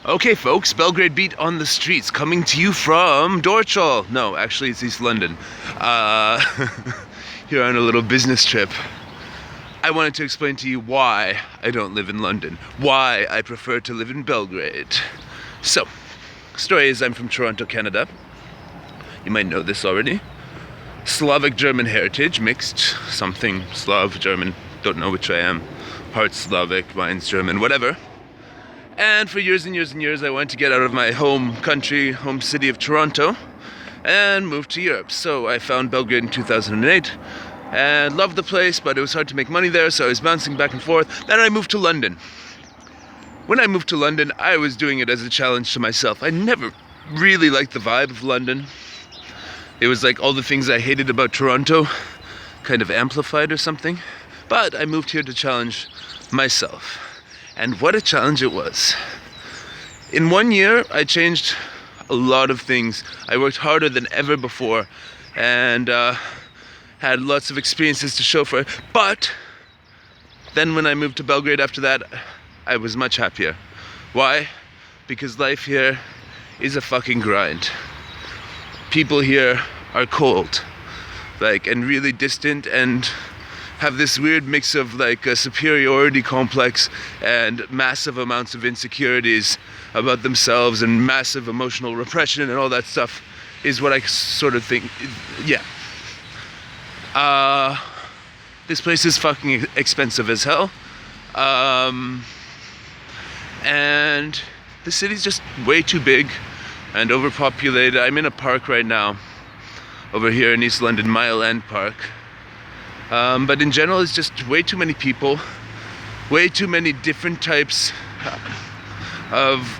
Okay folks, Belgrade Beat on the streets, coming to you from Dorchal. No, actually it's East London. Here on a little business trip. I wanted to explain to you why I don't live in London. Why I prefer to live in Belgrade. So, story is I'm from Toronto, Canada. You might know this already. Slavic German heritage, mixed, something Slav, German, don't know which I am. Part Slavic, mine's German, whatever. And for years and years and years I wanted to get out of my home country, home city of Toronto, and move to Europe. So I found Belgrade in 2008 and loved the place, but it was hard to make money there, so I was bouncing back and forth. Then I moved to London. When I moved to London, I was doing it as a challenge to myself. I never really liked the vibe of London. It was like all the things I hated about Toronto kind of amplified or something. But I moved here to challenge myself. And what a challenge it was. In 1 year, I changed a lot of things. I worked harder than ever before and had lots of experiences to show for it. But then when I moved to Belgrade after that, I was much happier. Why? Because life here is a fucking grind. People here are cold, and really distant, and have this weird mix of a superiority complex and massive amounts of insecurities about themselves and massive emotional repression and all that stuff is what I sort of think. Yeah. This place is fucking expensive as hell. And the city's just way too big and overpopulated. I'm in a park right now over here in East London, Mile End Park. But in general, it's just way too many people, way too many different types of,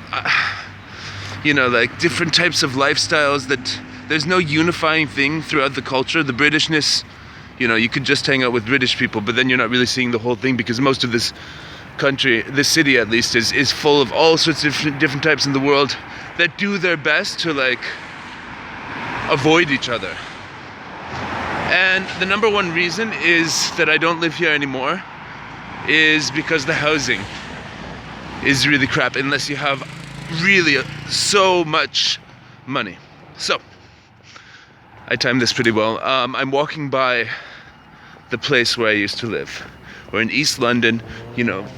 different types of lifestyles that there's no unifying thing throughout the culture. The Britishness, you could just hang out with British people, but then you're not really seeing the whole thing because most of this country, this city at least, is full of all sorts of different types in the world that do their best to avoid each other. And the number one reason is that I don't live here anymore is because the housing is really crap unless you have really so much money. So, I timed this pretty well. I'm walking by the place where I used to live. We're in East London,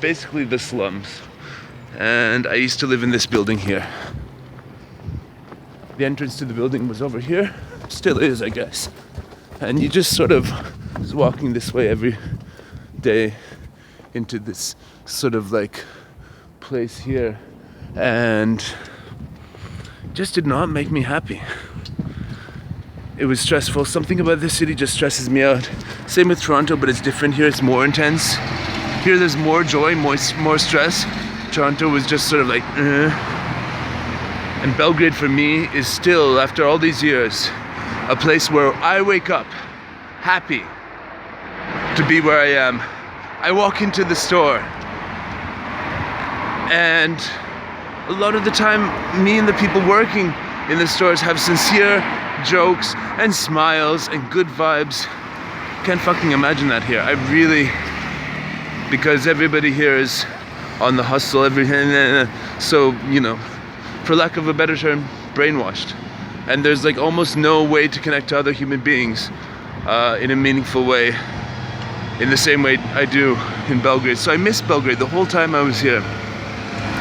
basically the slums. And I used to live in this building here. The entrance to the building was over here. Still is, I guess. And you just sort of was walking this way every day into this sort of place here, and just did not make me happy. It was stressful. Something about this city just stresses me out. Same with Toronto, but it's different here. It's more intense. Here there's more joy, more stress. Toronto was just sort of And Belgrade for me is still, after all these years, a place where I wake up happy to be where I am. I walk into the store and a lot of the time me and the people working in the stores have sincere jokes and smiles and good vibes. Can't fucking imagine that here. Because everybody here is on the hustle, so, for lack of a better term, brainwashed. And there's almost no way to connect to other human beings in a meaningful way, in the same way I do in Belgrade. So I miss Belgrade the whole time I was here.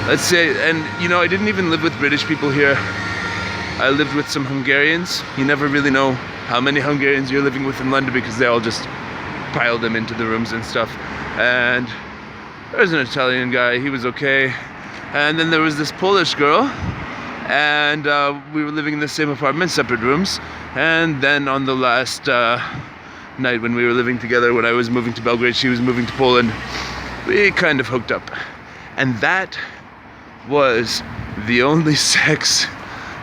Let's say, and I didn't even live with British people here. I lived with some Hungarians. You never really know how many Hungarians you're living with in London because they all just pile them into the rooms and stuff. And there was an Italian guy, he was okay. And then there was this Polish girl, and we were living in the same apartment, separate rooms. And then on the last night when we were living together, when I was moving to Belgrade, she was moving to Poland, we kind of hooked up. And that was the only sex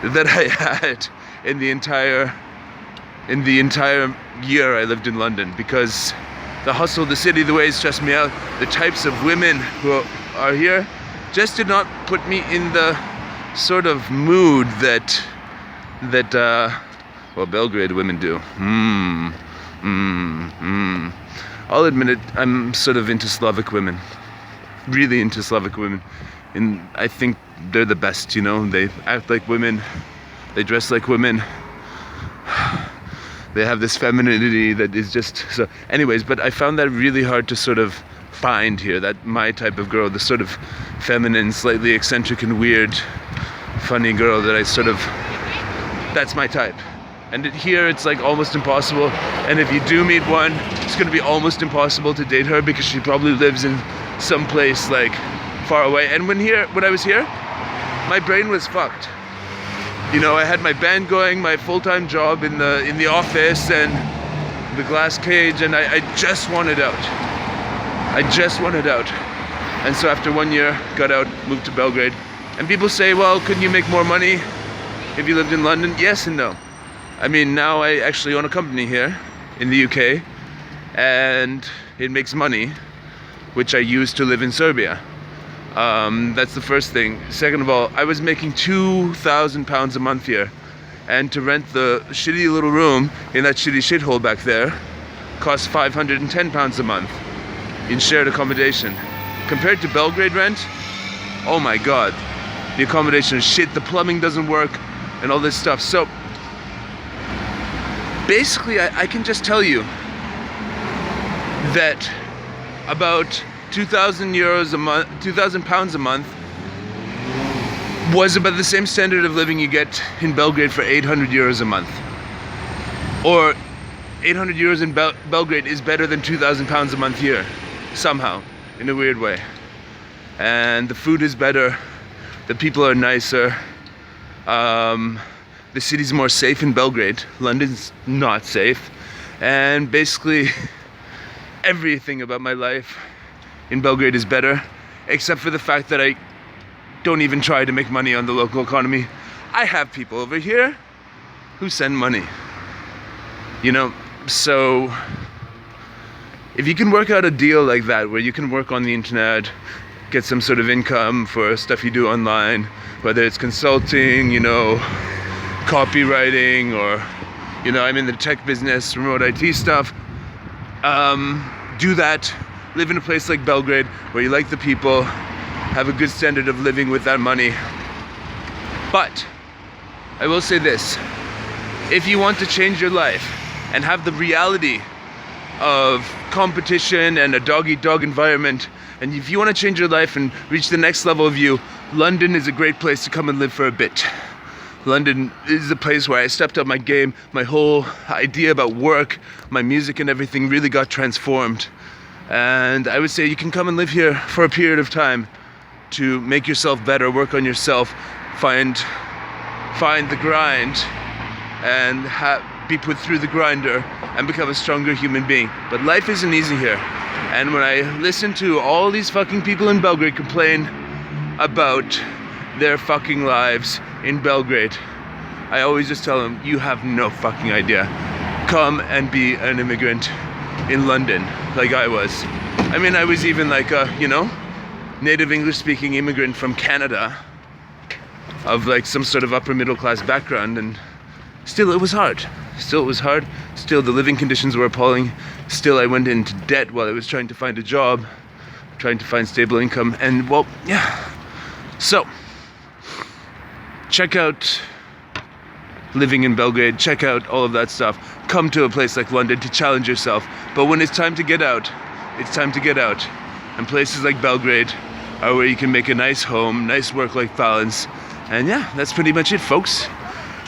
that I had in the entire year I lived in London, because the hustle of the city, the way it stressed me out, the types of women who are here just did not put me in the sort of mood that Belgrade women do. I'll admit it, I'm sort of into Slavic women. Really into Slavic women. and I think they're the best, you know. They act like women, they dress like women, they have this femininity that is just so. Anyways, but I found that really hard to sort of find here, that my type of girl, the sort of feminine, slightly eccentric and weird, funny girl that I sort of, that's my type. And here it's like almost impossible, and if you do meet one, it's gonna be almost impossible to date her because she probably lives in some place like far away. And when I was here, my brain was fucked. You know, I had my band going, my full-time job in the office and the glass cage, and I just wanted out. I just wanted out. And so after 1 year, got out, moved to Belgrade. And people say, well, couldn't you make more money if you lived in London? Yes and no. I mean, now I actually own a company here in the UK, and it makes money, which I use to live in Serbia. That's the first thing. Second of all, I was making £2,000 a month here, and to rent the shitty little room in that shitty shithole back there costs £510 a month in shared accommodation. Compared to Belgrade rent, oh my god, the accommodation is shit, the plumbing doesn't work, and all this stuff. So basically, I can just tell you that about 2,000 euros a month, 2,000 pounds a month was about the same standard of living you get in Belgrade for 800 euros a month. Or 800 euros in Belgrade is better than 2,000 pounds a month here, somehow, in a weird way. And the food is better, the people are nicer, the city's more safe in Belgrade. London's not safe. And basically everything about my life in Belgrade is better, except for the fact that I don't even try to make money on the local economy. I have people over here who send money, you know. So if you can work out a deal like that, where you can work on the internet, get some sort of income for stuff you do online, whether it's consulting, you know, copywriting, or, you know, I'm in the tech business, remote IT stuff, do that. Live in a place like Belgrade where you like the people, have a good standard of living with that money. But I will say this, if you want to change your life and have the reality of competition and a dog-eat-dog environment, and if you want to change your life and reach the next level of you, London is a great place to come and live for a bit. London is the place where I stepped up my game. My whole idea about work, my music and everything really got transformed. And I would say you can come and live here for a period of time to make yourself better, work on yourself, find the grind, and be put through the grinder and become a stronger human being. But life isn't easy here. And when I listen to all these fucking people in Belgrade complain about their fucking lives in Belgrade, I always just tell them, you have no fucking idea. Come and be an immigrant in London, like I was. I mean, I was even like a, you know, native English speaking immigrant from Canada, of like some sort of upper middle class background, and still it was hard. Still it was hard. Still the living conditions were appalling. Still I went into debt while I was trying to find a job, trying to find stable income, and well, yeah. So check out living in Belgrade, check out all of that stuff. Come to a place like London to challenge yourself. But when it's time to get out, it's time to get out. And places like Belgrade are where you can make a nice home, nice work-life balance. And yeah, that's pretty much it, folks.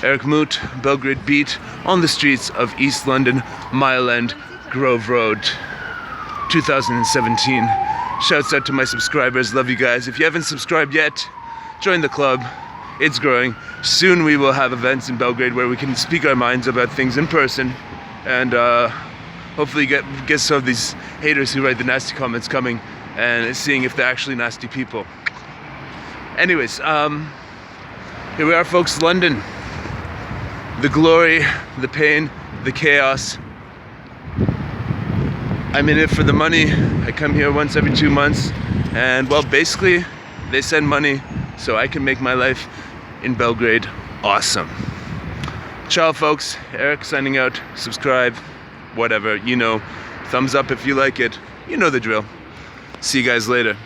Eric Moot, Belgrade Beat, on the streets of East London, Mile End, Grove Road, 2017. Shouts out to my subscribers, love you guys. If you haven't subscribed yet, join the club. It's growing. Soon we will have events in Belgrade where we can speak our minds about things in person, and hopefully get some of these haters who write the nasty comments coming and seeing if they're actually nasty people. Anyways, here we are, folks. London. The glory, the pain, the chaos. I'm in it for the money. I come here once every 2 months, and well, basically they send money so I can make my life in Belgrade awesome. Ciao, folks. Eric signing out. Subscribe, whatever, you know. Thumbs up if you like it. You know the drill. See you guys later.